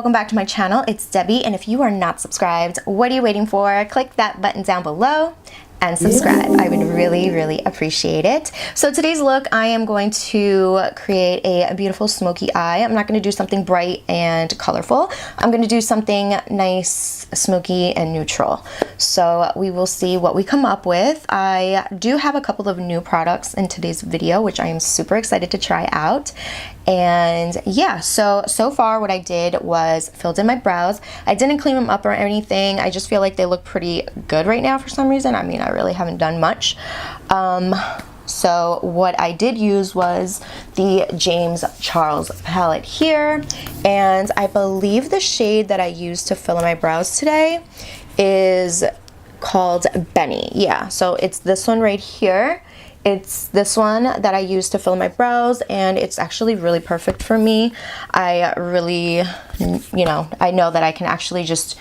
welcome back to my channel. It's Debbie, and if you are not subscribed, what are you waiting for? Click that button down below and subscribe. I would really appreciate it. So today's look, I am going to create a beautiful smoky eye. I'm not going to do something bright and colorful. I'm going to do something nice, smoky, and neutral. So we will see what we come up with. I do have a couple of new products in today's video, which I am super excited to try out. And yeah, so far what I did was filled in my brows. I didn't clean them up or anything. I just feel like they look pretty good right now for some reason. I mean, I really haven't done much. So what I did use was the James Charles palette here, and I believe the shade that I used to fill in my brows today is called Benny. Yeah, so it's this one right here. It's this one that I use to fill in my brows, and it's actually really perfect for me. I really, I know that I can actually just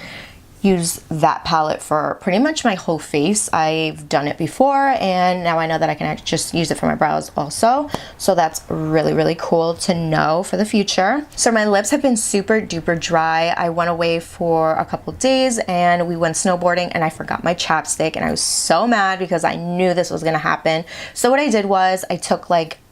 use that palette for pretty much my whole face. I've done it before, and now I know that I can just use it for my brows also. So that's really cool to know for the future. So my lips have been super duper dry. I went away for a couple days and we went snowboarding, and I forgot my chapstick, and I was so mad because I knew this was gonna happen. So what I did was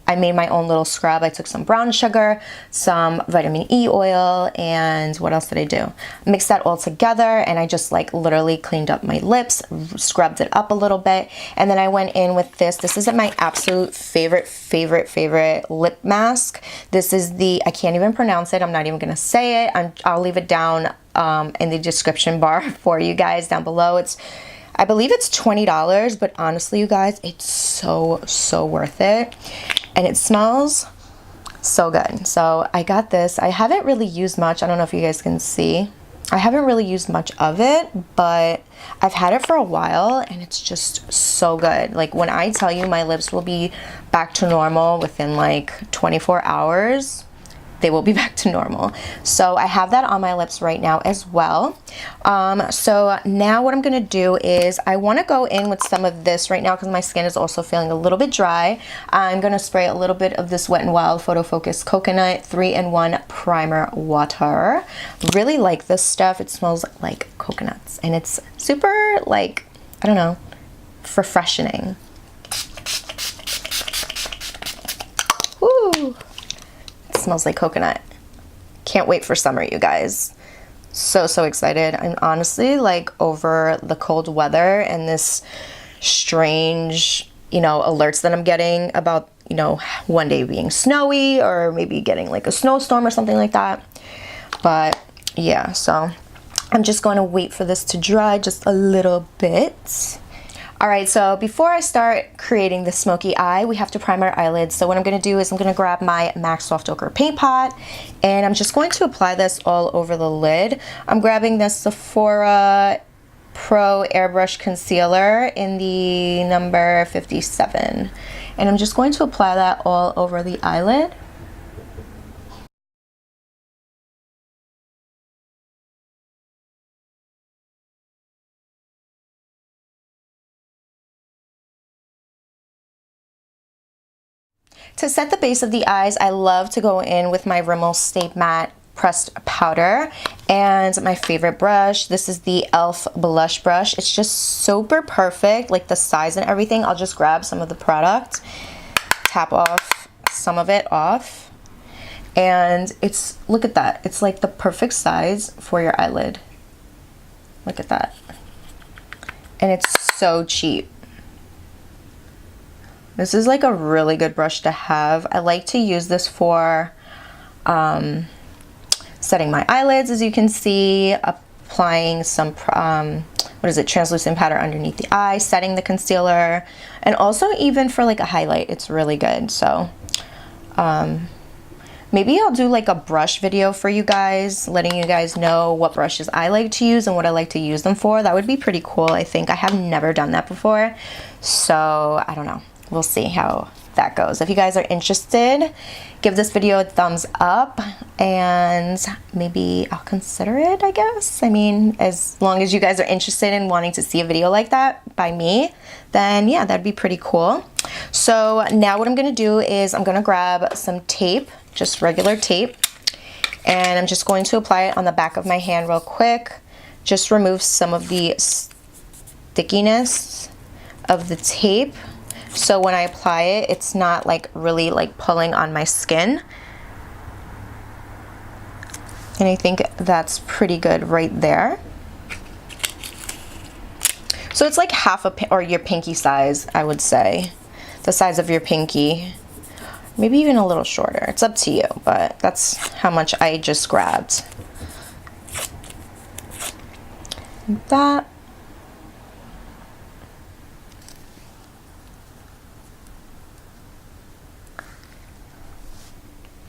I made my own little scrub. I took some brown sugar, some vitamin E oil, and what else did I do? Mixed that all together, and I just literally cleaned up my lips, scrubbed it up a little bit, and then I went in with this. This is my absolute favorite lip mask. This is the, I can't even pronounce it. I'm not even gonna say it. I'll leave it down in the description bar for you guys down below. I believe it's $20, but honestly, you guys, it's so worth it. And it smells so good. So I got this. I haven't really used much. I don't know if you guys can see. I haven't really used much of it, but I've had it for a while, and it's just so good. Like, when I tell you my lips will be back to normal within 24 hours, they will be back to normal. So I have that on my lips right now as well. So now what I'm gonna do is I wanna go in with some of this right now because my skin is also feeling a little bit dry. I'm gonna spray a little bit of this Wet n Wild Photo Focus Coconut 3-in-1 Primer Water. Really like this stuff. It smells like coconuts, and it's super, I don't know, refreshing. Woo! Smells like coconut. Can't wait for summer, you guys. So excited. I'm honestly over the cold weather and this strange alerts that I'm getting about one day being snowy or maybe getting a snowstorm or something like that. But yeah, so I'm just going to wait for this to dry just a little bit. Alright, so before I start creating the smoky eye, we have to prime our eyelids. So what I'm going to do is I'm going to grab my MAC Soft Ochre paint pot, and I'm just going to apply this all over the lid. I'm grabbing this Sephora Pro Airbrush Concealer in the number 57. And I'm just going to apply that all over the eyelid. To set the base of the eyes, I love to go in with my Rimmel Stay Matte pressed powder and my favorite brush. This is the e.l.f. blush brush. It's just super perfect, the size and everything. I'll just grab some of the product, tap off some of it off, and look at that. It's the perfect size for your eyelid. Look at that. And it's so cheap. This is a really good brush to have. I like to use this for setting my eyelids, as you can see, applying some translucent powder underneath the eye, setting the concealer, and also even for a highlight, it's really good. So maybe I'll do a brush video for you guys, letting you guys know what brushes I like to use and what I like to use them for. That would be pretty cool. I think I have never done that before, so I don't know. We'll see how that goes. If you guys are interested, give this video a thumbs up, and maybe I'll consider it, I guess. I mean, as long as you guys are interested in wanting to see a video like that by me, then yeah, that'd be pretty cool. So now what I'm gonna do is I'm gonna grab some tape, just regular tape, And I'm just going to apply it on the back of my hand real quick. Just remove some of the stickiness of the tape. So when I apply it, it's not like really like pulling on my skin. And I think that's pretty good right there. So it's like half or your pinky size, I would say. The size of your pinky. Maybe even a little shorter. It's up to you, but that's how much I just grabbed. Like that.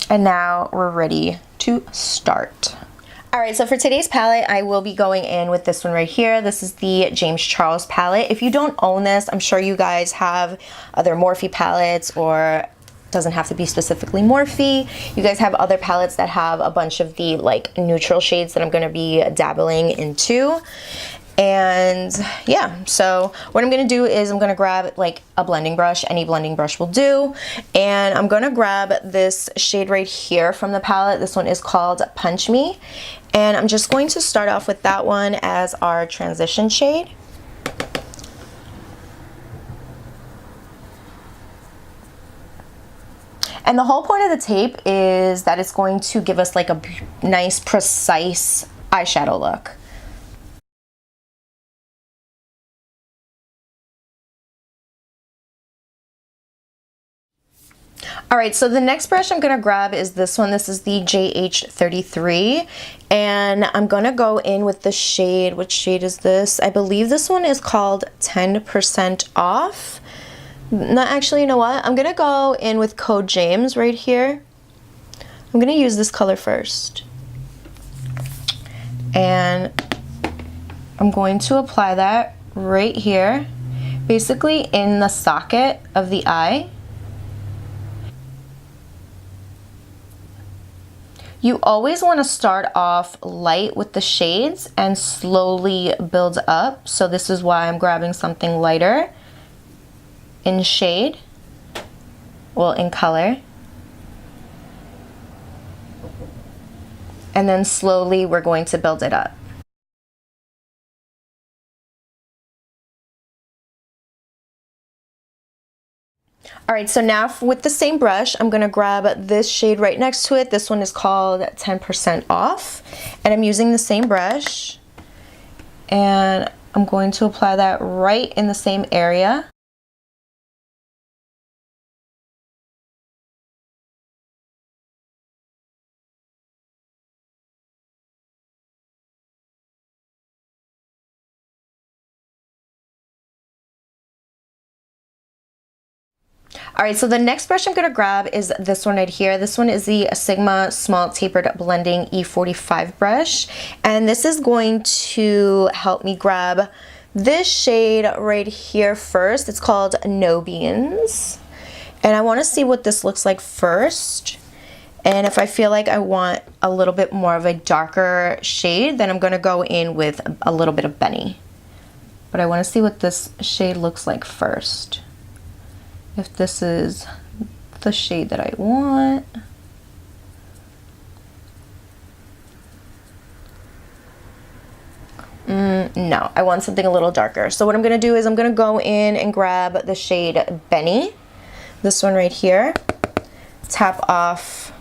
And now we're ready to start. All right, so for today's palette, I will be going in with this one right here. This is the James Charles palette. If you don't own this, I'm sure you guys have other Morphe palettes, or doesn't have to be specifically Morphe. You guys have other palettes that have a bunch of the like neutral shades that I'm gonna be dabbling into. And yeah, so what I'm gonna do is I'm gonna grab like a blending brush, any blending brush will do, and I'm gonna grab this shade right here from the palette. This one is called Punch Me, and I'm just going to start off with that one as our transition shade. And the whole point of the tape is that it's going to give us like a nice, precise eyeshadow look. All right, so the next brush I'm gonna grab is this one. This is the JH33, and I'm gonna go in with the shade. Which shade is this? I believe this one is called 10% Off. Not actually, you know what? I'm gonna go in with Code James right here. I'm gonna use this color first. And I'm going to apply that right here, basically in the socket of the eye. You always want to start off light with the shades and slowly build up. So this is why I'm grabbing something lighter in shade, well, in color. And then slowly we're going to build it up. All right, so now with the same brush, I'm gonna grab this shade right next to it. This one is called 10% Off, and I'm using the same brush, and I'm going to apply that right in the same area. All right, so the next brush I'm gonna grab is this one right here. This one is the Sigma Small Tapered Blending E45 brush. And this is going to help me grab this shade right here first. It's called No Beans. And I wanna see what this looks like first. And if I feel like I want a little bit more of a darker shade, then I'm gonna go in with a little bit of Benny. But I wanna see what this shade looks like first. If this is the shade that I want. No, I want something a little darker. So what I'm gonna do is I'm gonna go in and grab the shade Benny, this one right here, tap off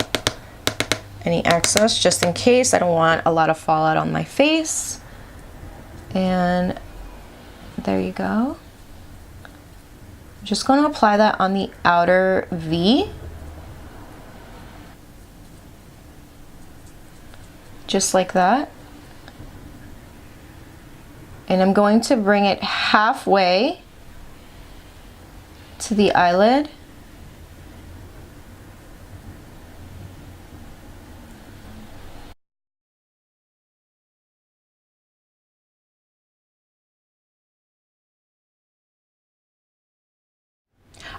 any excess just in case. I don't want a lot of fallout on my face. And there you go. I'm just going to apply that on the outer V. Just like that. And I'm going to bring it halfway to the eyelid.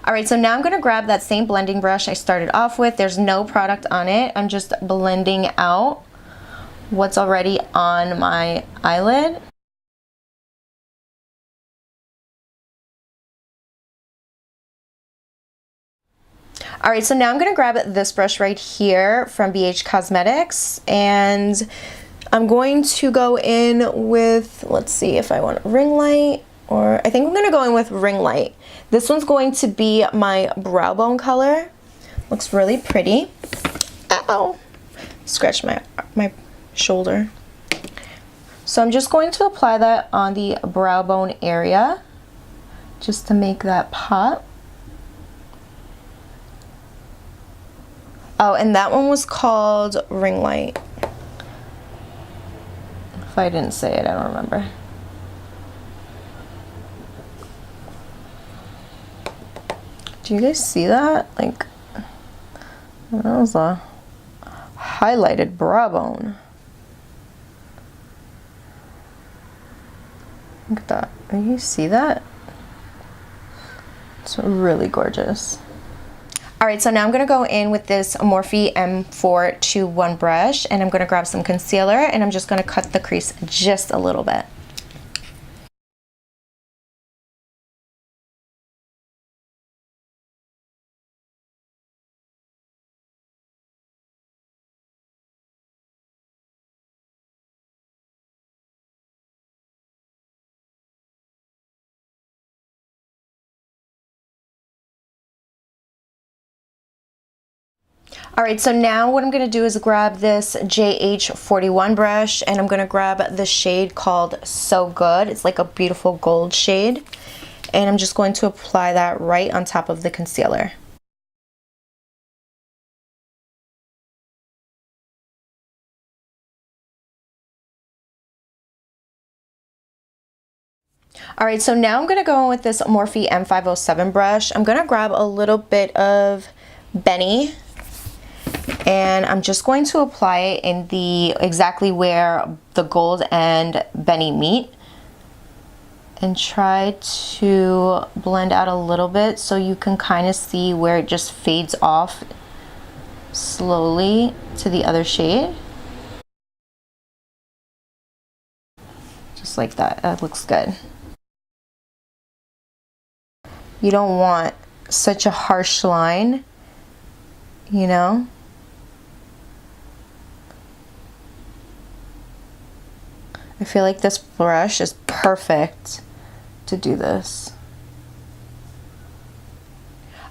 All right, so now I'm gonna grab that same blending brush I started off with. There's no product on it. I'm just blending out what's already on my eyelid. All right, so now I'm gonna grab this brush right here from BH Cosmetics, and I'm going to go in with, let's see if I want ring light, or I think I'm gonna go in with ring light. This one's going to be my brow bone color. Looks really pretty. Ow! Scratched my shoulder. So I'm just going to apply that on the brow bone area, just to make that pop. Oh, and that one was called Ring Light. If I didn't say it, I don't remember. Do you guys see that? Like, that was a highlighted brow bone. Look at that. Do you see that? It's really gorgeous. All right, so now I'm gonna go in with this Morphe M421 brush, and I'm gonna grab some concealer, and I'm just gonna cut the crease just a little bit. All right, so now what I'm gonna do is grab this JH41 brush, and I'm gonna grab the shade called So Good. It's like a beautiful gold shade. And I'm just going to apply that right on top of the concealer. All right, so now I'm gonna go in with this Morphe M507 brush. I'm gonna grab a little bit of Benny, and I'm just going to apply it in the exactly where the gold and Benny meet, and try to blend out a little bit so you can kind of see where it just fades off slowly to the other shade. Just like that. That looks good. You don't want such a harsh line, you know? I feel like this brush is perfect to do this.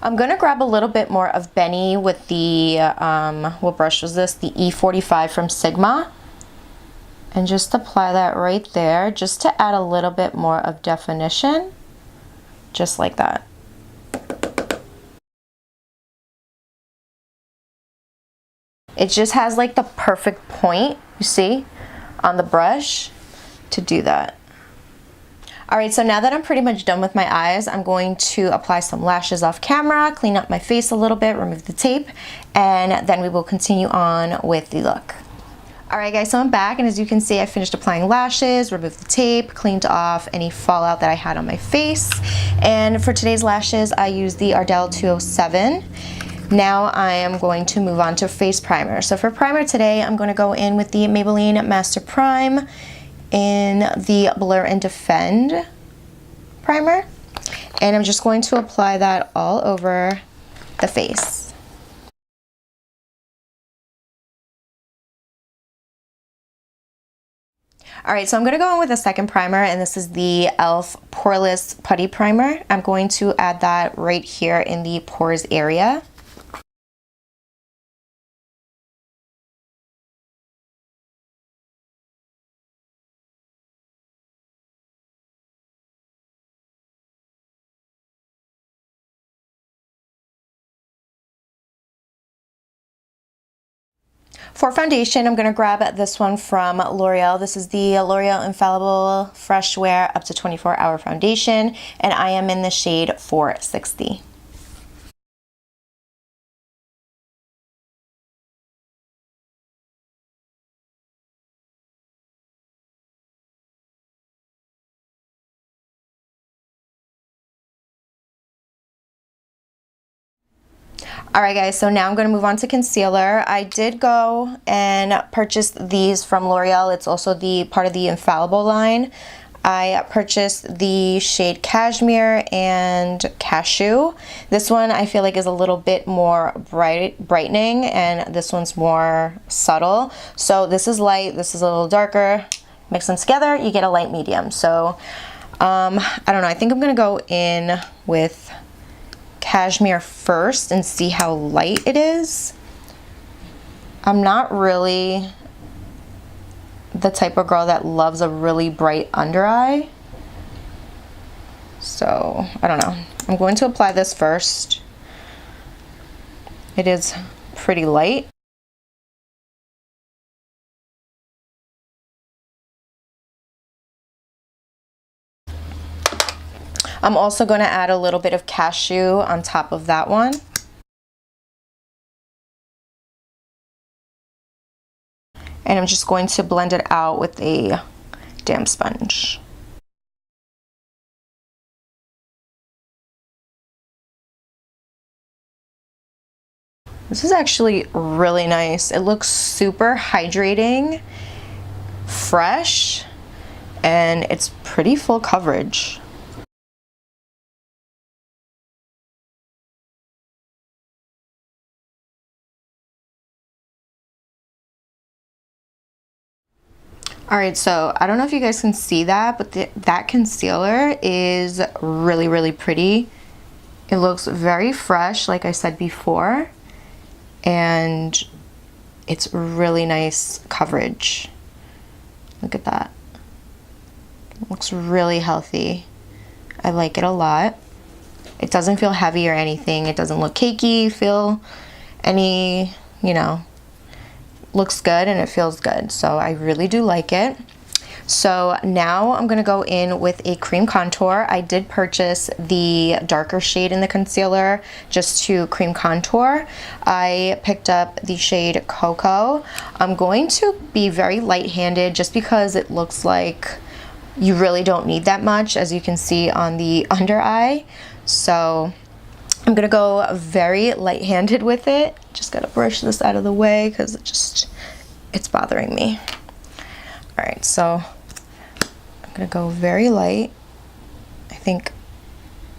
I'm gonna grab a little bit more of Benny with the, what brush was this? The E45 from Sigma. And just apply that right there, just to add a little bit more of definition. Just like that. It just has like the perfect point, you see, on the brush to do that. All right, so now that I'm pretty much done with my eyes, I'm going to apply some lashes off camera, clean up my face a little bit, remove the tape, and then we will continue on with the look. All right guys, so I'm back, and as you can see, I finished applying lashes, removed the tape, cleaned off any fallout that I had on my face. And for today's lashes, I used the Ardell 207. Now I am going to move on to face primer. So for primer today, I'm going to go in with the Maybelline Master Prime in the Blur and Defend primer. And I'm just going to apply that all over the face. All right, so I'm gonna go in with a second primer, and this is the e.l.f. Poreless Putty Primer. I'm going to add that right here in the pores area. For foundation, I'm going to grab this one from L'Oreal. This is the L'Oreal Infallible Fresh Wear Up to 24-Hour Foundation, and I am in the shade 460. Alright guys, so now I'm going to move on to concealer. I did go and purchase these from L'Oreal. It's also the part of the Infallible line. I purchased the shade Cashmere and Cashew. This one I feel like is a little bit more brightening, and this one's more subtle. So this is light, this is a little darker. Mix them together, you get a light medium. So I don't know, I think I'm gonna go in with Cashmere first and see how light it is. I'm not really the type of girl that loves a really bright under eye. So, I don't know. I'm going to apply this first. It is pretty light. I'm also going to add a little bit of Cashew on top of that one. And I'm just going to blend it out with a damp sponge. This is actually really nice. It looks super hydrating, fresh, and it's pretty full coverage. Alright, so I don't know if you guys can see that, but that concealer is really, really pretty. It looks very fresh, like I said before, and it's really nice coverage. Look at that. It looks really healthy. I like it a lot. It doesn't feel heavy or anything. It doesn't look cakey, feel any, you know, looks good and it feels good. So I really do like it. So now I'm gonna go in with a cream contour. I did purchase the darker shade in the concealer just to cream contour. I picked up the shade Cocoa. I'm going to be very light-handed just because it looks like you really don't need that much, as you can see on the under eye. So I'm gonna go very light-handed with it. Just gotta brush this out of the way because it's bothering me. All right, so I'm gonna go very light. I think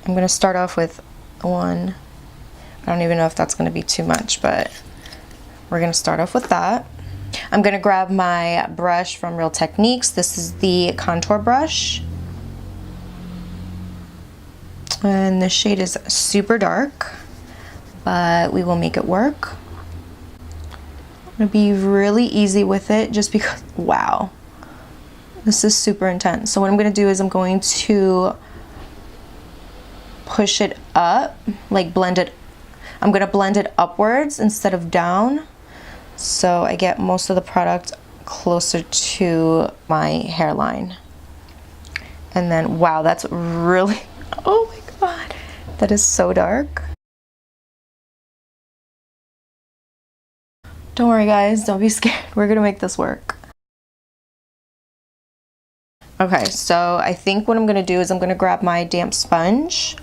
I'm gonna start off with one. I don't even know if that's gonna be too much, but we're gonna start off with that. I'm gonna grab my brush from Real Techniques. This is the contour brush. And the shade is super dark, but we will make it work. I'm gonna be really easy with it just because, wow, this is super intense. So what I'm gonna do is I'm going to push it up, like blend it. I'm gonna blend it upwards instead of down, so I get most of the product closer to my hairline. And then, wow, that's really, oh my God, that is so dark. Don't worry guys, don't be scared. We're gonna make this work. Okay, so I think what I'm gonna do is I'm gonna grab my damp sponge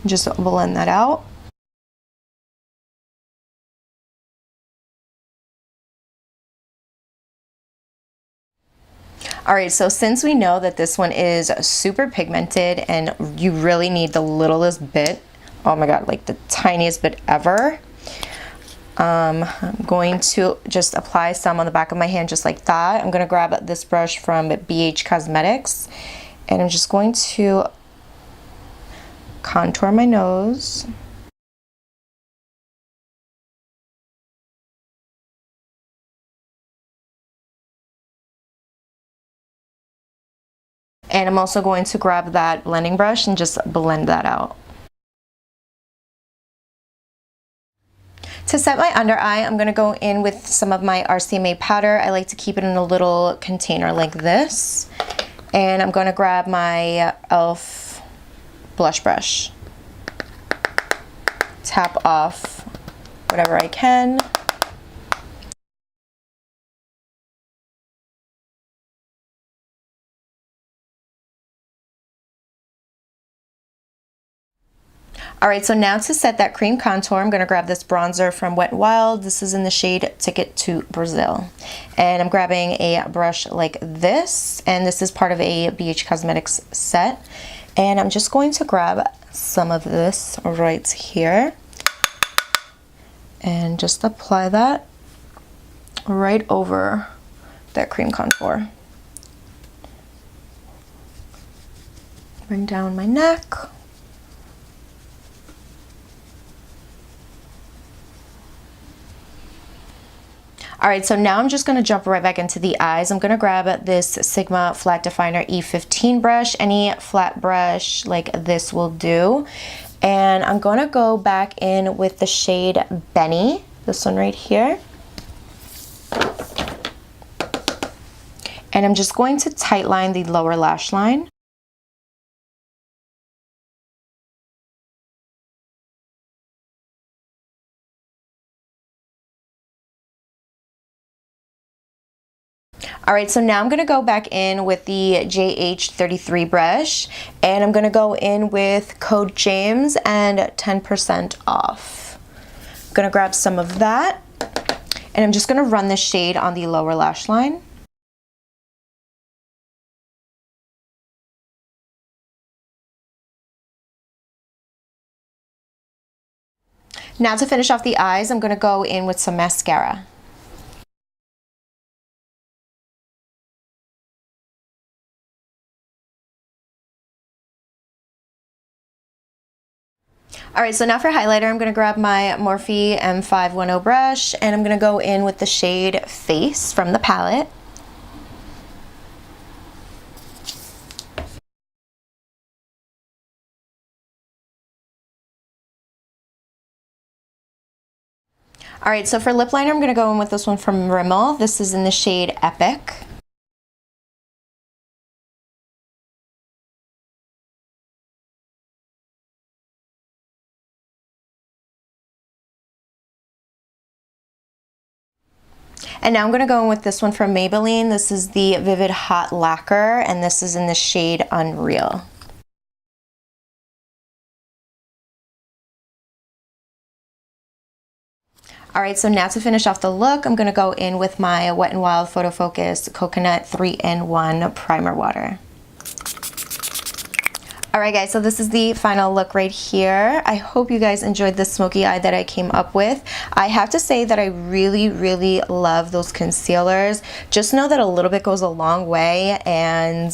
and just blend that out. Alright, so since we know that this one is super pigmented and you really need the littlest bit, oh my God, like the tiniest bit ever, I'm going to just apply some on the back of my hand just like that. I'm going to grab this brush from BH Cosmetics and I'm just going to contour my nose. And I'm also going to grab that blending brush and just blend that out. To set my under eye, I'm going to go in with some of my RCMA powder. I like to keep it in a little container like this. And I'm going to grab my e.l.f. blush brush. Tap off whatever I can. All right, so now to set that cream contour, I'm gonna grab this bronzer from Wet n Wild. This is in the shade Ticket to Brazil. And I'm grabbing a brush like this, and this is part of a BH Cosmetics set. And I'm just going to grab some of this right here and just apply that right over that cream contour. Bring down my neck. All right, so now I'm just gonna jump right back into the eyes. I'm gonna grab this Sigma Flat Definer E15 brush. Any flat brush like this will do. And I'm gonna go back in with the shade Benny, this one right here. And I'm just going to tightline the lower lash line. All right, so now I'm gonna go back in with the JH33 brush, and I'm gonna go in with code James and 10% off. I'm gonna grab some of that, and I'm just gonna run the shade on the lower lash line. Now to finish off the eyes, I'm gonna go in with some mascara. All right, so now for highlighter, I'm gonna grab my Morphe M510 brush, and I'm gonna go in with the shade Face from the palette. All right, so for lip liner, I'm gonna go in with this one from Rimmel. This is in the shade Epic. And now I'm going to go in with this one from Maybelline. This is the Vivid Hot Lacquer, and this is in the shade Unreal. All right, so now to finish off the look, I'm going to go in with my Wet n Wild Photo Focus Coconut 3-in-1 Primer Water. All right, guys, so this is the final look right here. I hope you guys enjoyed the smoky eye that I came up with. I have to say that I really, really love those concealers. Just know that a little bit goes a long way, and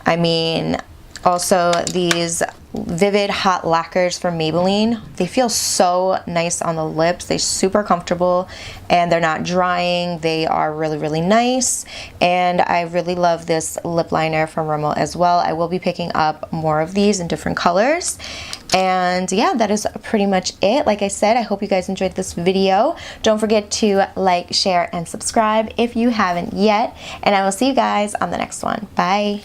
I mean, also these Vivid Hot Lacquers from Maybelline, they feel so nice on the lips. They're super comfortable and they're not drying. They are really, really nice. And I really love this lip liner from Rimmel as well. I will be picking up more of these in different colors. And yeah, that is pretty much it. Like I said, I hope you guys enjoyed this video. Don't forget to like, share, and subscribe if you haven't yet. And I will see you guys on the next one. Bye.